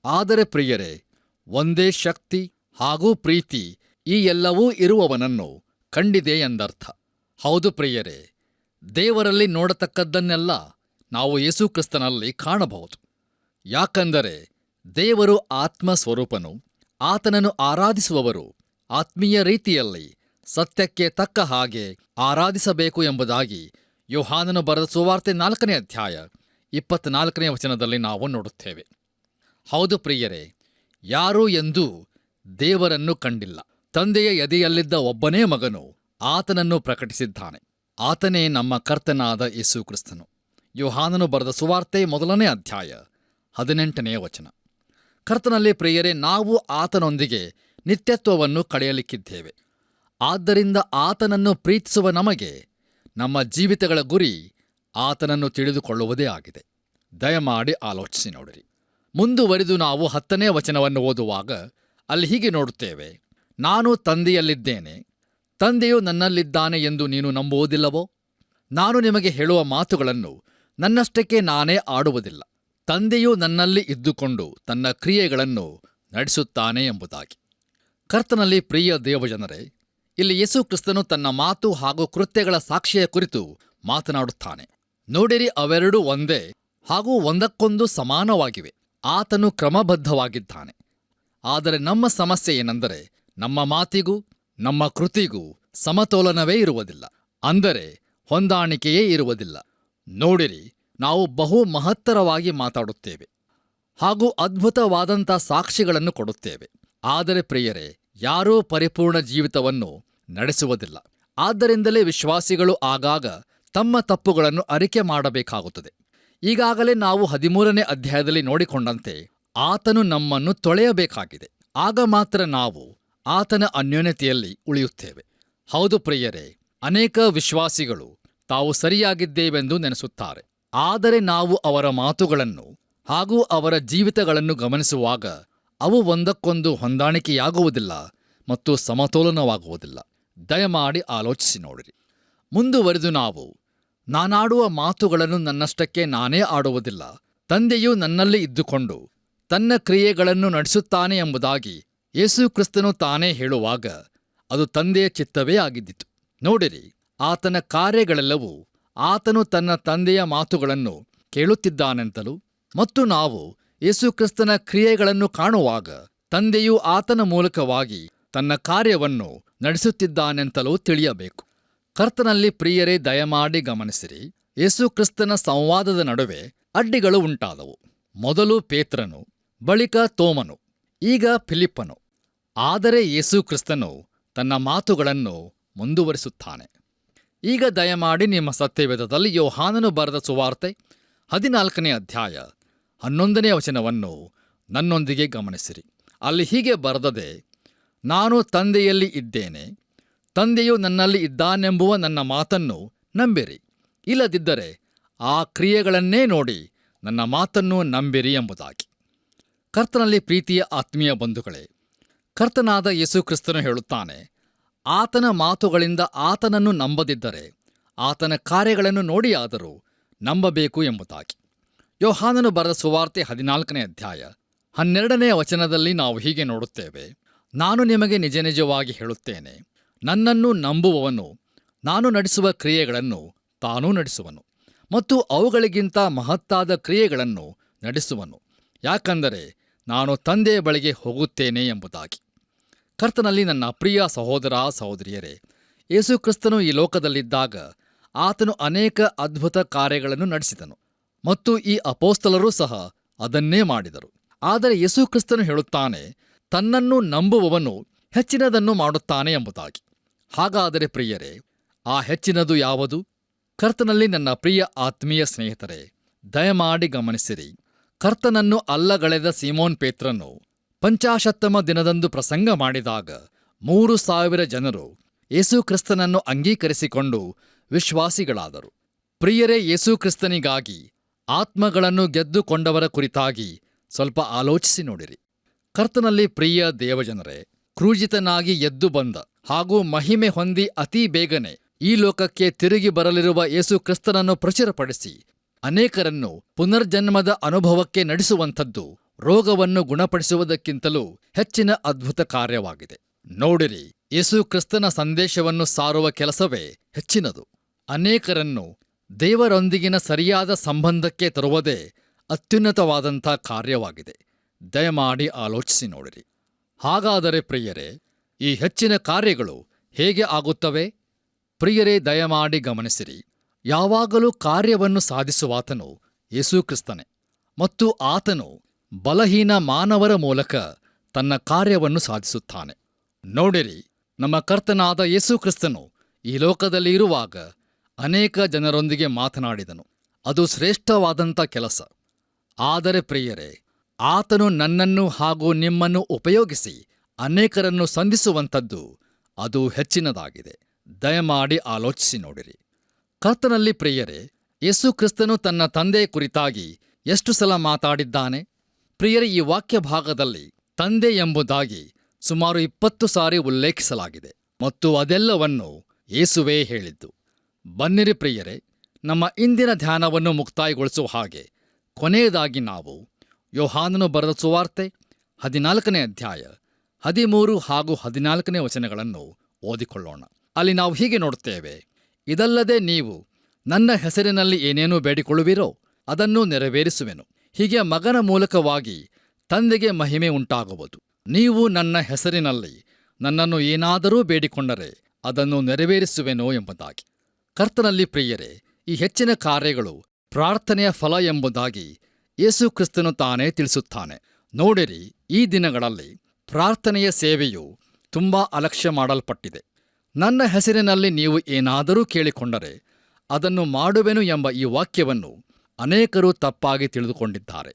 ಆದರೆ ಪ್ರಿಯರೇ, ಒಂದೇ ಶಕ್ತಿ ಹಾಗೂ ಪ್ರೀತಿ ಈ ಎಲ್ಲವೂ ಇರುವವನನ್ನು ಕಂಡಿದೆ ಎಂದರ್ಥ. ಹೌದು ಪ್ರಿಯರೇ, ದೇವರಲ್ಲಿ ನೋಡತಕ್ಕದ್ದನ್ನೆಲ್ಲ ನಾವು ಯೇಸು ಕ್ರಿಸ್ತನಲ್ಲಿ ಕಾಣಬಹುದು. ಯಾಕಂದರೆ ದೇವರು ಆತ್ಮಸ್ವರೂಪನು. ಆತನನ್ನು ಆರಾಧಿಸುವವರು ಆತ್ಮೀಯ ರೀತಿಯಲ್ಲಿ ಸತ್ಯಕ್ಕೆ ತಕ್ಕ ಹಾಗೆ ಆರಾಧಿಸಬೇಕು ಎಂಬುದಾಗಿ ಯೋಹಾನನು ಬರೆದ ಸುವಾರ್ತೆ 4ನೇ ಅಧ್ಯಾಯ 24ನೇ ವಚನದಲ್ಲಿ ನಾವು ನೋಡುತ್ತೇವೆ. ಹೌದು ಪ್ರಿಯರೇ, ಯಾರೂ ಎಂದೂ ದೇವರನ್ನು ಕಂಡಿಲ್ಲ. ತಂದೆಯ ಎದೆಯಲ್ಲಿದ್ದ ಒಬ್ಬನೇ ಮಗನು ಆತನನ್ನು ಪ್ರಕಟಿಸಿದ್ದಾನೆ. ಆತನೇ ನಮ್ಮ ಕರ್ತನಾದ ಯೇಸು ಕ್ರಿಸ್ತನು. ಯೋಹಾನನು ಬರೆದ ಸುವಾರ್ತೆ 1ನೇ ಅಧ್ಯಾಯ 18ನೇ ವಚನ. ಕರ್ತನಲ್ಲಿ ಪ್ರಿಯರೇ, ನಾವು ಆತನೊಂದಿಗೆ ನಿತ್ಯತ್ವವನ್ನು ಕಳೆಯಲಿಕ್ಕಿದ್ದೇವೆ. ಆದ್ದರಿಂದ ಆತನನ್ನು ಪ್ರೀತಿಸುವ ನಮಗೆ ನಮ್ಮ ಜೀವಿತಗಳ ಗುರಿ ಆತನನ್ನು ತಿಳಿದುಕೊಳ್ಳುವುದೇ ಆಗಿದೆ. ದಯಮಾಡಿ ಆಲೋಚಿಸಿ ನೋಡಿರಿ. ಮುಂದುವರಿದು ನಾವು 10ನೇ ವಚನವನ್ನು ಓದುವಾಗ ಅಲ್ಲಿ ಹೀಗೆ ನೋಡುತ್ತೇವೆ, ನಾನು ತಂದೆಯಲ್ಲಿದ್ದೇನೆ, ತಂದೆಯು ನನ್ನಲ್ಲಿದ್ದಾನೆ ಎಂದು ನೀನು ನಂಬುವುದಿಲ್ಲವೋ? ನಾನು ನಿಮಗೆ ಹೇಳುವ ಮಾತುಗಳನ್ನು ನನ್ನಷ್ಟಕ್ಕೆ ನಾನೇ ಆಡುವುದಿಲ್ಲ. ತಂದೆಯು ನನ್ನಲ್ಲಿ ಇದ್ದುಕೊಂಡು ತನ್ನ ಕ್ರಿಯೆಗಳನ್ನು ನಡೆಸುತ್ತಾನೆ ಎಂಬುದಾಗಿ. ಕರ್ತನಲ್ಲಿ ಪ್ರಿಯ ದೇವಜನರೇ, ಇಲ್ಲಿ ಯೇಸು ಕ್ರಿಸ್ತನು ತನ್ನ ಮಾತು ಹಾಗೂ ಕೃತ್ಯಗಳ ಸಾಕ್ಷಿಯ ಕುರಿತು ಮಾತನಾಡುತ್ತಾನೆ. ನೋಡಿರಿ, ಅವೆರಡೂ ಒಂದೇ ಹಾಗೂ ಒಂದಕ್ಕೊಂದು ಸಮಾನವಾಗಿವೆ. ಆತನು ಕ್ರಮಬದ್ಧವಾಗಿದ್ದಾನೆ. ಆದರೆ ನಮ್ಮ ಸಮಸ್ಯೆ ಏನೆಂದರೆ, ನಮ್ಮ ಮಾತಿಗೂ ನಮ್ಮ ಕೃತಿಗೂ ಸಮತೋಲನವೇ ಇರುವುದಿಲ್ಲ, ಅಂದರೆ ಹೊಂದಾಣಿಕೆಯೇ ಇರುವುದಿಲ್ಲ. ನೋಡಿರಿ, ನಾವು ಬಹು ಮಹತ್ತರವಾಗಿ ಮಾತಾಡುತ್ತೇವೆ ಹಾಗೂ ಅದ್ಭುತವಾದಂಥ ಸಾಕ್ಷಿಗಳನ್ನು ಕೊಡುತ್ತೇವೆ. ಆದರೆ ಪ್ರಿಯರೇ, ಯಾರೂ ಪರಿಪೂರ್ಣ ಜೀವಿತವನ್ನು ನಡೆಸುವುದಿಲ್ಲ. ಆದ್ದರಿಂದಲೇ ವಿಶ್ವಾಸಿಗಳು ಆಗಾಗ ತಮ್ಮ ತಪ್ಪುಗಳನ್ನು ಅರಿಕೆ ಮಾಡಬೇಕಾಗುತ್ತದೆ. ಈಗಾಗಲೇ ನಾವು 13ನೇ ಅಧ್ಯಾಯದಲ್ಲಿ ನೋಡಿಕೊಂಡಂತೆ ಆತನು ನಮ್ಮನ್ನು ತೊಳೆಯಬೇಕಾಗಿದೆ. ಆಗ ಮಾತ್ರ ನಾವು ಆತನ ಅನ್ಯೋನ್ಯತೆಯಲ್ಲಿ ಉಳಿಯುತ್ತೇವೆ. ಹೌದು ಪ್ರಿಯರೇ, ಅನೇಕ ವಿಶ್ವಾಸಿಗಳು ತಾವು ಸರಿಯಾಗಿದ್ದೇವೆಂದು ನೆನೆಸುತ್ತಾರೆ. ಆದರೆ ನಾವು ಅವರ ಮಾತುಗಳನ್ನು ಹಾಗೂ ಅವರ ಜೀವಿತಗಳನ್ನು ಗಮನಿಸುವಾಗ ಅವು ಒಂದಕ್ಕೊಂದು ಹೊಂದಾಣಿಕೆಯಾಗುವುದಿಲ್ಲ ಮತ್ತು ಸಮತೋಲನವಾಗುವುದಿಲ್ಲ. ದಯಮಾಡಿ ಆಲೋಚಿಸಿ ನೋಡಿರಿ. ಮುಂದುವರಿದು ನಾವು, ನಾನಾಡುವ ಮಾತುಗಳನ್ನು ನನ್ನಷ್ಟಕ್ಕೆ ನಾನೇ ಆಡುವುದಿಲ್ಲ, ತಂದೆಯು ನನ್ನಲ್ಲಿ ಇದ್ದುಕೊಂಡು ತನ್ನ ಕ್ರಿಯೆಗಳನ್ನು ನಡೆಸುತ್ತಾನೆ ಎಂಬುದಾಗಿ ಯೇಸು ಕ್ರಿಸ್ತನು ತಾನೇ ಹೇಳುವಾಗ ಅದು ತಂದೆಯ ಚಿತ್ತವೇ ಆಗಿದ್ದಿತು. ನೋಡಿರಿ, ಆತನ ಕಾರ್ಯಗಳೆಲ್ಲವೂ ಆತನು ತನ್ನ ತಂದೆಯ ಮಾತುಗಳನ್ನು ಕೇಳುತ್ತಿದ್ದಾನೆಂತಲೂ ಮತ್ತು ನಾವು ಯೇಸುಕ್ರಿಸ್ತನ ಕ್ರಿಯೆಗಳನ್ನು ಕಾಣುವಾಗ ತಂದೆಯು ಆತನ ಮೂಲಕವಾಗಿ ತನ್ನ ಕಾರ್ಯವನ್ನು ನಡೆಸುತ್ತಿದ್ದಾನೆಂತಲೂ ತಿಳಿಯಬೇಕು. ಕರ್ತನಲ್ಲಿ ಪ್ರಿಯರೇ, ದಯಮಾಡಿ ಗಮನಿಸಿರಿ. ಯೇಸುಕ್ರಿಸ್ತನ ಸಂವಾದದ ನಡುವೆ ಅಡ್ಡಿಗಳು ಉಂಟಾದವು. ಮೊದಲು ಪೇತ್ರನು, ಬಳಿಕ ತೋಮನು, ಈಗ ಫಿಲಿಪ್ಪನು. ಆದರೆ ಯೇಸು ಕ್ರಿಸ್ತನು ತನ್ನ ಮಾತುಗಳನ್ನು ಮುಂದುವರಿಸುತ್ತಾನೆ. ಈಗ ದಯಮಾಡಿ ನಿಮ್ಮ ಸತ್ಯವೇದದಲ್ಲಿ ಯೋಹಾನನು ಬರೆದ ಸುವಾರ್ತೆ 14ನೇ ಅಧ್ಯಾಯ 11ನೇ ವಚನವನ್ನು ನನ್ನೊಂದಿಗೆ ಗಮನಿಸಿರಿ. ಅಲ್ಲಿ ಹೀಗೆ ಬರೆದದೆ, ನಾನು ತಂದೆಯಲ್ಲಿ ಇದ್ದೇನೆ, ತಂದೆಯು ನನ್ನಲ್ಲಿ ಇದ್ದಾನೆಂಬುವ ನನ್ನ ಮಾತನ್ನು ನಂಬಿರಿ. ಇಲ್ಲದಿದ್ದರೆ ಆ ಕ್ರಿಯೆಗಳನ್ನೇ ನೋಡಿ ನನ್ನ ಮಾತನ್ನು ನಂಬಿರಿ ಎಂಬುದಾಗಿ. ಕರ್ತನಲ್ಲಿ ಪ್ರೀತಿಯ ಆತ್ಮೀಯ ಬಂಧುಗಳೇ, ಕರ್ತನಾದ ಯೇಸು ಕ್ರಿಸ್ತನು ಹೇಳುತ್ತಾನೆ, ಆತನ ಮಾತುಗಳಿಂದ ಆತನನ್ನು ನಂಬದಿದ್ದರೆ ಆತನ ಕಾರ್ಯಗಳನ್ನು ನೋಡಿಯಾದರೂ ನಂಬಬೇಕು ಎಂಬುದಾಗಿ. ಯೋಹಾನನು ಬರೆದ ಸುವಾರ್ತೆ 14ನೇ ಅಧ್ಯಾಯ 12ನೇ ವಚನದಲ್ಲಿ ನಾವು ಹೀಗೆ ನೋಡುತ್ತೇವೆ, ನಾನು ನಿಮಗೆ ನಿಜ ನಿಜವಾಗಿ ಹೇಳುತ್ತೇನೆ, ನನ್ನನ್ನು ನಂಬುವವನು ನಾನು ನಡೆಸುವ ಕ್ರಿಯೆಗಳನ್ನು ತಾನೂ ನಡೆಸುವನು ಮತ್ತು ಅವುಗಳಿಗಿಂತ ಮಹತ್ತಾದ ಕ್ರಿಯೆಗಳನ್ನು ನಡೆಸುವನು, ಯಾಕಂದರೆ ನಾನು ತಂದೆಯ ಬಳಿಗೆ ಹೋಗುತ್ತೇನೆ ಎಂಬುದಾಗಿ. ಕರ್ತನಲ್ಲಿ ನನ್ನ ಪ್ರಿಯ ಸಹೋದರ ಸಹೋದರಿಯರೇ, ಯೇಸು ಕ್ರಿಸ್ತನು ಈ ಲೋಕದಲ್ಲಿದ್ದಾಗ ಆತನು ಅನೇಕ ಅದ್ಭುತ ಕಾರ್ಯಗಳನ್ನು ನಡೆಸಿದನು ಮತ್ತು ಈ ಅಪೋಸ್ತಲರೂ ಸಹ ಅದನ್ನೇ ಮಾಡಿದರು. ಆದರೆ ಯೇಸು ಕ್ರಿಸ್ತನು ಹೇಳುತ್ತಾನೆ, ತನ್ನನ್ನು ನಂಬುವವನು ಹೆಚ್ಚಿನದನ್ನು ಮಾಡುತ್ತಾನೆ ಎಂಬುದಾಗಿ. ಹಾಗಾದರೆ ಪ್ರಿಯರೇ, ಆ ಹೆಚ್ಚಿನದು ಯಾವುದು? ಕರ್ತನಲ್ಲಿ ನನ್ನ ಪ್ರಿಯ ಆತ್ಮೀಯ ಸ್ನೇಹಿತರೆ, ದಯಮಾಡಿ ಗಮನಿಸಿರಿ. ಕರ್ತನನ್ನು ಅಲ್ಲಗಳೆದ ಸೀಮೋನ್ ಪೇತ್ರನು 50ಮ ದಿನದಂದು ಪ್ರಸಂಗ ಮಾಡಿದಾಗ 3,000 ಜನರು ಯೇಸು ಕ್ರಿಸ್ತನನ್ನು ಅಂಗೀಕರಿಸಿಕೊಂಡು ವಿಶ್ವಾಸಿಗಳಾದರು. ಪ್ರಿಯರೇ, ಯೇಸು ಕ್ರಿಸ್ತನಿಗಾಗಿ ಆತ್ಮಗಳನ್ನು ಗೆದ್ದುಕೊಂಡವರ ಕುರಿತಾಗಿ ಸ್ವಲ್ಪ ಆಲೋಚಿಸಿ ನೋಡಿರಿ. ಕರ್ತನಲ್ಲಿ ಪ್ರಿಯ ದೇವಜನರೇ, ಕ್ರೂಜಿತನಾಗಿ ಎದ್ದು ಬಂದ ಹಾಗೂ ಮಹಿಮೆ ಹೊಂದಿ ಅತೀ ಬೇಗನೆ ಈ ಲೋಕಕ್ಕೆ ತಿರುಗಿ ಬರಲಿರುವ ಯೇಸು ಕ್ರಿಸ್ತನನ್ನು ಪ್ರಚುರಪಡಿಸಿ ಅನೇಕರನ್ನು ಪುನರ್ಜನ್ಮದ ಅನುಭವಕ್ಕೆ ನಡೆಸುವಂಥದ್ದು ರೋಗವನ್ನು ಗುಣಪಡಿಸುವುದಕ್ಕಿಂತಲೂ ಹೆಚ್ಚಿನ ಅದ್ಭುತ ಕಾರ್ಯವಾಗಿದೆ. ನೋಡಿರಿ, ಯೇಸು ಕ್ರಿಸ್ತನ ಸಂದೇಶವನ್ನು ಸಾರುವ ಕೆಲಸವೇ ಹೆಚ್ಚಿನದು. ಅನೇಕರನ್ನು ದೇವರೊಂದಿಗಿನ ಸರಿಯಾದ ಸಂಬಂಧಕ್ಕೆ ತರುವುದೇ ಅತ್ಯುನ್ನತವಾದಂಥ ಕಾರ್ಯವಾಗಿದೆ. ದಯಮಾಡಿ ಆಲೋಚಿಸಿ ನೋಡಿರಿ. ಹಾಗಾದರೆ ಪ್ರಿಯರೇ, ಈ ಹೆಚ್ಚಿನ ಕಾರ್ಯಗಳು ಹೇಗೆ ಆಗುತ್ತವೆ? ಪ್ರಿಯರೇ, ದಯಮಾಡಿ ಗಮನಿಸಿರಿ. ಯಾವಾಗಲೂ ಕಾರ್ಯವನ್ನು ಸಾಧಿಸುವಾತನು ಯೇಸು ಕ್ರಿಸ್ತನೇ ಮತ್ತು ಆತನು ಬಲಹೀನ ಮಾನವರ ಮೂಲಕ ತನ್ನ ಕಾರ್ಯವನ್ನು ಸಾಧಿಸುತ್ತಾನೆ. ನೋಡಿರಿ, ನಮ್ಮ ಕರ್ತನಾದ ಯೇಸು ಕ್ರಿಸ್ತನು ಈ ಲೋಕದಲ್ಲಿ ಇರುವಾಗ ಅನೇಕ ಜನರೊಂದಿಗೆ ಮಾತನಾಡಿದನು. ಅದು ಶ್ರೇಷ್ಠವಾದಂಥ ಕೆಲಸ. ಆದರೆ ಪ್ರಿಯರೇ, ಆತನು ನನ್ನನ್ನು ಹಾಗೂ ನಿಮ್ಮನ್ನು ಉಪಯೋಗಿಸಿ ಅನೇಕರನ್ನು ಸಂಧಿಸುವಂಥದ್ದು ಅದು ಹೆಚ್ಚಿನದಾಗಿದೆ. ದಯಮಾಡಿ ಆಲೋಚಿಸಿ ನೋಡಿರಿ. ಕರ್ತನಲ್ಲಿ ಪ್ರಿಯರೇ, ಯೇಸು ಕ್ರಿಸ್ತನು ತನ್ನ ತಂದೆಯ ಕುರಿತಾಗಿ ಎಷ್ಟು ಸಲ ಮಾತಾಡಿದ್ದಾನೆ? ಪ್ರಿಯರೇ, ಈ ವಾಕ್ಯ ಭಾಗದಲ್ಲಿ ತಂದೆ ಎಂಬುದಾಗಿ ಸುಮಾರು 20 ಸಾರಿ ಉಲ್ಲೇಖಿಸಲಾಗಿದೆ ಮತ್ತು ಅದೆಲ್ಲವನ್ನು ಯೇಸುವೇ ಹೇಳಿದ್ದು. ಬನ್ನಿರಿ ಪ್ರಿಯರೇ, ನಮ್ಮ ಇಂದಿನ ಧ್ಯಾನವನ್ನು ಮುಕ್ತಾಯಗೊಳಿಸುವ ಹಾಗೆ ಕೊನೆಯದಾಗಿ ನಾವು ಯೋಹಾನನು ಬರೆದ ಸುವಾರ್ತೆ 14ನೇ ಅಧ್ಯಾಯ 13 ಹಾಗೂ 14ನೇ ವಚನಗಳನ್ನು ಓದಿಕೊಳ್ಳೋಣ. ಅಲ್ಲಿ ನಾವು ಹೀಗೆ ನೋಡುತ್ತೇವೆ, ಇದಲ್ಲದೆ ನೀವು ನನ್ನ ಹೆಸರಿನಲ್ಲಿ ಏನೇನೂ ಬೇಡಿಕೊಳ್ಳುವಿರೋ ಅದನ್ನು ನೆರವೇರಿಸುವೆನು. ಹೀಗೆ ಮಗನ ಮೂಲಕವಾಗಿ ತಂದೆಗೆ ಮಹಿಮೆ ಉಂಟಾಗುವುದು. ನೀವು ನನ್ನ ಹೆಸರಿನಲ್ಲಿ ನನ್ನನ್ನು ಏನಾದರೂ ಬೇಡಿಕೊಂಡರೆ ಅದನ್ನು ನೆರವೇರಿಸುವೆನೋ ಎಂಬುದಾಗಿ. ಕರ್ತನಲ್ಲಿ ಪ್ರಿಯರೇ, ಈ ಹೆಚ್ಚಿನ ಕಾರ್ಯಗಳು ಪ್ರಾರ್ಥನೆಯ ಫಲ ಎಂಬುದಾಗಿ ಯೇಸು ಕ್ರಿಸ್ತನು ತಾನೇ ತಿಳಿಸುತ್ತಾನೆ. ನೋಡಿರಿ, ಈ ದಿನಗಳಲ್ಲಿ ಪ್ರಾರ್ಥನೆಯ ಸೇವೆಯು ತುಂಬಾ ಅಲಕ್ಷ್ಯ ಮಾಡಲ್ಪಟ್ಟಿದೆ. ನನ್ನ ಹೆಸರಿನಲ್ಲಿ ನೀವು ಏನಾದರೂ ಕೇಳಿಕೊಂಡರೆ ಅದನ್ನು ಮಾಡುವೆನು ಎಂಬ ಈ ವಾಕ್ಯವನ್ನು ಅನೇಕರು ತಪ್ಪಾಗಿ ತಿಳಿದುಕೊಂಡಿದ್ದಾರೆ.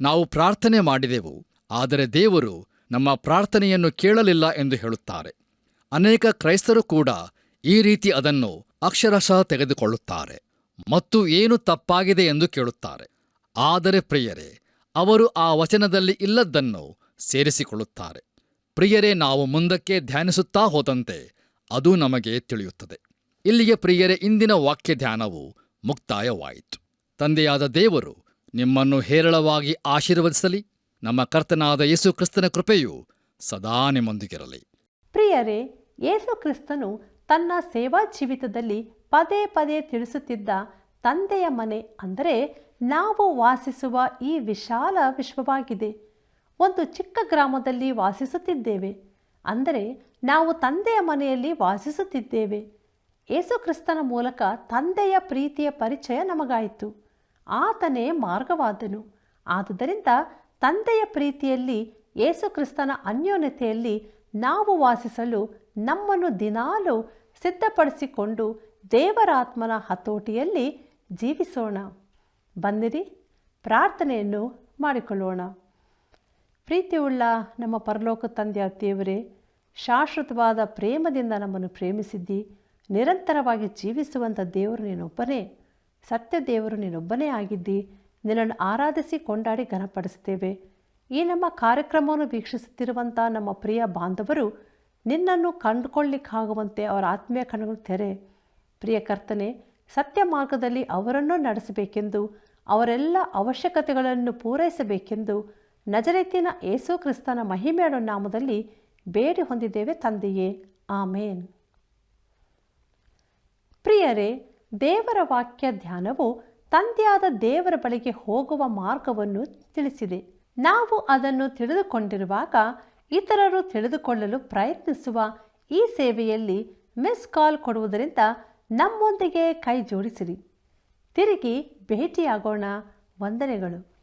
ನಾವು ಪ್ರಾರ್ಥನೆ ಮಾಡಿದೆವು, ಆದರೆ ದೇವರು ನಮ್ಮ ಪ್ರಾರ್ಥನೆಯನ್ನು ಕೇಳಲಿಲ್ಲ ಎಂದು ಹೇಳುತ್ತಾರೆ. ಅನೇಕ ಕ್ರೈಸ್ತರು ಕೂಡ ಈ ರೀತಿ ಅದನ್ನು ಅಕ್ಷರಶಃ ತೆಗೆದುಕೊಳ್ಳುತ್ತಾರೆ ಮತ್ತು ಏನು ತಪ್ಪಾಗಿದೆ ಎಂದು ಕೇಳುತ್ತಾರೆ. ಆದರೆ ಪ್ರಿಯರೇ, ಅವರು ಆ ವಚನದಲ್ಲಿ ಇಲ್ಲದ್ದನ್ನು ಸೇರಿಸಿಕೊಳ್ಳುತ್ತಾರೆ. ಪ್ರಿಯರೇ, ನಾವು ಮುಂದಕ್ಕೆ ಧ್ಯಾನಿಸುತ್ತಾ ಹೋದಂತೆ ಅದು ನಮಗೆ ತಿಳಿಯುತ್ತದೆ. ಇಲ್ಲಿಗೆ ಪ್ರಿಯರೇ, ಇಂದಿನ ವಾಕ್ಯ ಧ್ಯಾನವು ಮುಕ್ತಾಯವಾಯಿತು. ತಂದೆಯಾದ ದೇವರು ನಿಮ್ಮನ್ನು ಹೇರಳವಾಗಿ ಆಶೀರ್ವದಿಸಲಿ. ನಮ್ಮ ಕರ್ತನಾದ ಯೇಸು ಕ್ರಿಸ್ತನ ಕೃಪೆಯು ಸದಾ ನಿಮ್ಮೊಂದಿಗಿರಲಿ. ಪ್ರಿಯರೇ, ಯೇಸು ಕ್ರಿಸ್ತನು ತನ್ನ ಸೇವಾ ಜೀವಿತದಲ್ಲಿ ಪದೇ ಪದೇ ತಿಳಿಸುತ್ತಿದ್ದ ತಂದೆಯ ಮನೆ ಅಂದರೆ ನಾವು ವಾಸಿಸುವ ಈ ವಿಶಾಲ ವಿಶ್ವವಾಗಿದೆ. ಒಂದು ಚಿಕ್ಕ ಗ್ರಾಮದಲ್ಲಿ ವಾಸಿಸುತ್ತಿದ್ದೇವೆ ಅಂದರೆ ನಾವು ತಂದೆಯ ಮನೆಯಲ್ಲಿ ವಾಸಿಸುತ್ತಿದ್ದೇವೆ. ಯೇಸು ಕ್ರಿಸ್ತನ ಮೂಲಕ ತಂದೆಯ ಪ್ರೀತಿಯ ಪರಿಚಯ ನಮಗಾಯಿತು. ಆತನೇ ಮಾರ್ಗವಾದನು. ಆದುದರಿಂದ ತಂದೆಯ ಪ್ರೀತಿಯಲ್ಲಿ, ಯೇಸು ಕ್ರಿಸ್ತನ ಅನ್ಯೋನ್ಯತೆಯಲ್ಲಿ ನಾವು ವಾಸಿಸಲು ನಮ್ಮನ್ನು ದಿನಾಲೂ ಸಿದ್ಧಪಡಿಸಿಕೊಂಡು ದೇವರಾತ್ಮನ ಹತೋಟಿಯಲ್ಲಿ ಜೀವಿಸೋಣ. ಬನ್ನಿರಿ, ಪ್ರಾರ್ಥನೆಯನ್ನು ಮಾಡಿಕೊಳ್ಳೋಣ. ಪ್ರೀತಿಯುಳ್ಳ ನಮ್ಮ ಪರಲೋಕ ತಂದೆಯ ದೇವರೇ, ಶಾಶ್ವತವಾದ ಪ್ರೇಮದಿಂದ ನಮ್ಮನ್ನು ಪ್ರೇಮಿಸಿದ್ದಿ. ನಿರಂತರವಾಗಿ ಜೀವಿಸುವಂಥ ದೇವರು ನೀನೊಬ್ಬನೇ, ಸತ್ಯ ದೇವರು ನೀನೊಬ್ಬನೇ ಆಗಿದ್ದಿ. ನಿನ್ನನ್ನು ಆರಾಧಿಸಿ ಕೊಂಡಾಡಿ ಘನಪಡಿಸ್ತೇವೆ. ಈ ನಮ್ಮ ಕಾರ್ಯಕ್ರಮವನ್ನು ವೀಕ್ಷಿಸುತ್ತಿರುವಂಥ ನಮ್ಮ ಪ್ರಿಯ ಬಾಂಧವರು ನಿನ್ನನ್ನು ಕಂಡುಕೊಳ್ಳಿಕ್ಕಾಗುವಂತೆ ಅವರ ಆತ್ಮೀಯ ಕಣ್ಣುಗಳು ತೆರೆ. ಪ್ರಿಯ ಕರ್ತನೆ, ಸತ್ಯ ಮಾರ್ಗದಲ್ಲಿ ಅವರನ್ನು ನಡೆಸಬೇಕೆಂದು, ಅವರೆಲ್ಲ ಅವಶ್ಯಕತೆಗಳನ್ನು ಪೂರೈಸಬೇಕೆಂದು ನಜರೇತಿನ ಯೇಸು ಕ್ರಿಸ್ತನ ಮಹಿಮೆಯ ನಾಮದಲ್ಲಿ ಬೇಡಿ ಹೊಂದಿದ್ದೇವೆ ತಂದೆಯೇ, ಆಮೇನ್. ಪ್ರಿಯರೇ, ದೇವರ ವಾಕ್ಯ ಧ್ಯಾನವು ತಂದೆಯಾದ ದೇವರ ಬಳಿಗೆ ಹೋಗುವ ಮಾರ್ಗವನ್ನು ತಿಳಿಸಿದೆ. ನಾವು ಅದನ್ನು ತಿಳಿದುಕೊಂಡಿರುವಾಗ ಇತರರು ತಿಳಿದುಕೊಳ್ಳಲು ಪ್ರಯತ್ನಿಸುವ ಈ ಸೇವೆಯಲ್ಲಿ ಮಿಸ್ ಕಾಲ್ ಕೊಡುವುದರಿಂದ ನಮ್ಮೊಂದಿಗೆ ಕೈ ಜೋಡಿಸಿರಿ. ತಿರುಗಿ ಭೇಟಿಯಾಗೋಣ. ವಂದನೆಗಳು.